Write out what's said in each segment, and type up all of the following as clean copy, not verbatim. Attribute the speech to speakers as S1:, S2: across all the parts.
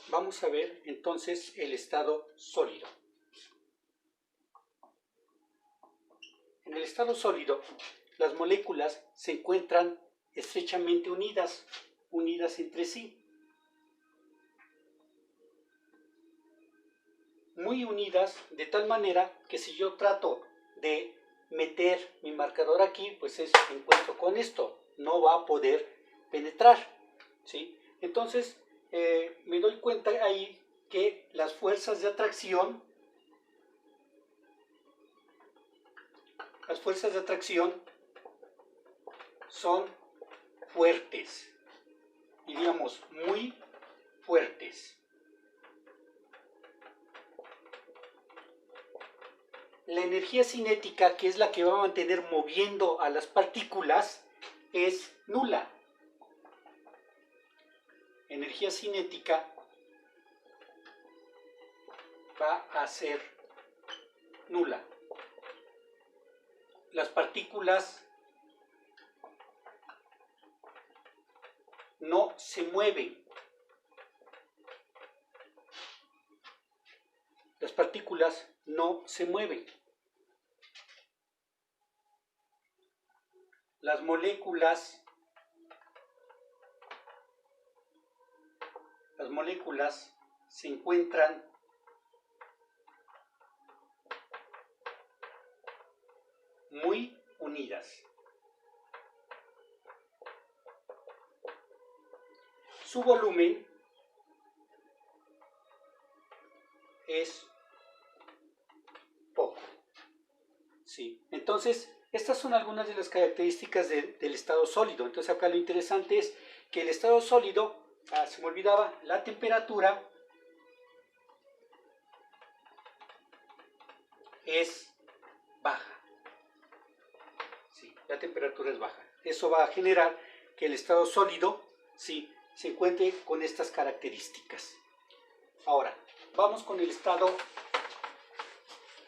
S1: vamos a ver entonces el estado sólido. En el estado sólido, las moléculas se encuentran estrechamente unidas entre sí. Muy unidas de tal manera que si yo trato de meter mi marcador aquí, pues encuentro con esto, no va a poder penetrar, ¿sí? Entonces me doy cuenta ahí que las fuerzas de atracción son fuertes, diríamos muy fuertes. La energía cinética, que es la que va a mantener moviendo a las partículas, es nula. Energía cinética va a ser nula. Las partículas no se mueven. Las partículas no se mueven. Las moléculas se encuentran muy unidas. Su volumen es poco. ¿Sí? Entonces, estas son algunas de las características del estado sólido. Entonces, acá lo interesante es que el estado sólido, se me olvidaba, la temperatura es baja. Sí, la temperatura es baja. Eso va a generar que el estado sólido, sí, se encuentre con estas características. Ahora, vamos con el estado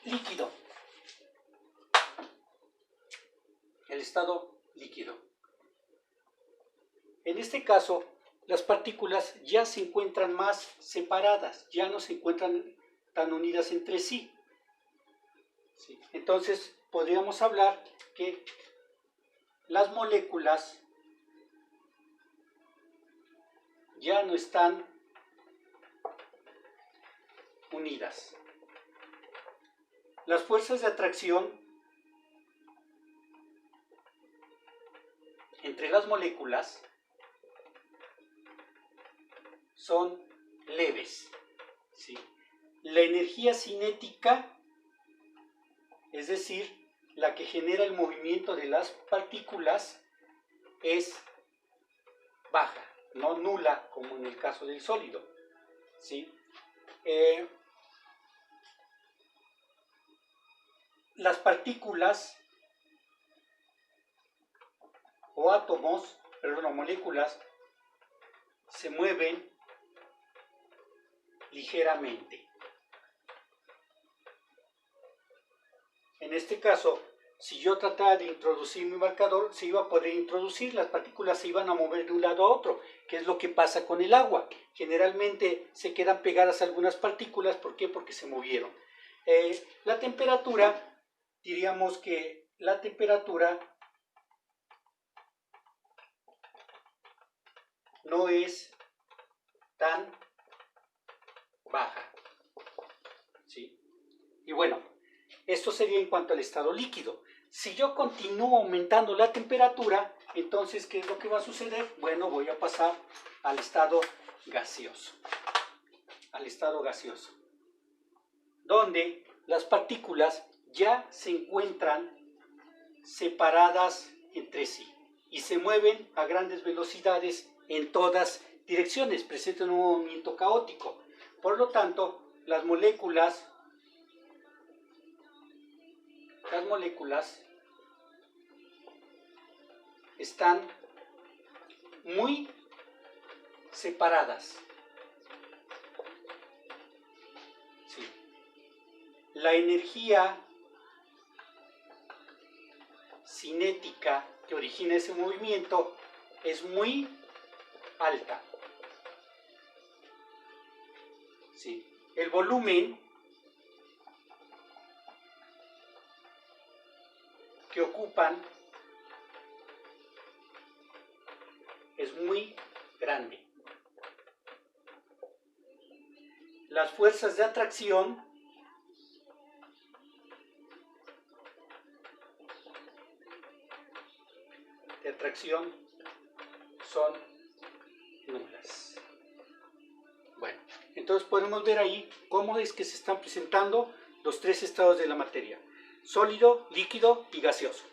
S1: líquido. El estado líquido. En este caso, las partículas ya se encuentran más separadas, ya no se encuentran tan unidas entre sí. ¿Sí? Entonces, podríamos hablar que las moléculas ya no están unidas. Las fuerzas de atracción entre las moléculas son leves. ¿Sí? La energía cinética, es decir, la que genera el movimiento de las partículas, es baja, no nula como en el caso del sólido. ¿Sí? Las partículas o átomos, o moléculas, se mueven ligeramente. En este caso, si yo tratara de introducir mi marcador, se iba a poder introducir, las partículas se iban a mover de un lado a otro, que es lo que pasa con el agua. Generalmente se quedan pegadas algunas partículas, ¿por qué? Porque se movieron. La temperatura, diríamos que la temperatura no es tan baja. ¿Sí? Y bueno, esto sería en cuanto al estado líquido. Si yo continúo aumentando la temperatura, entonces, ¿qué es lo que va a suceder? Bueno, voy a pasar al estado gaseoso. Al estado gaseoso, donde las partículas ya se encuentran separadas entre sí y se mueven a grandes velocidades en todas direcciones, presentan un movimiento caótico. Por lo tanto, las moléculas están muy separadas. Sí. La energía cinética que origina ese movimiento es muy alta. ¿sí? El volumen que ocupan es muy grande. Las fuerzas de atracción son nulas. Bueno, entonces podemos ver ahí cómo es que se están presentando los tres estados de la materia: sólido, líquido y gaseoso.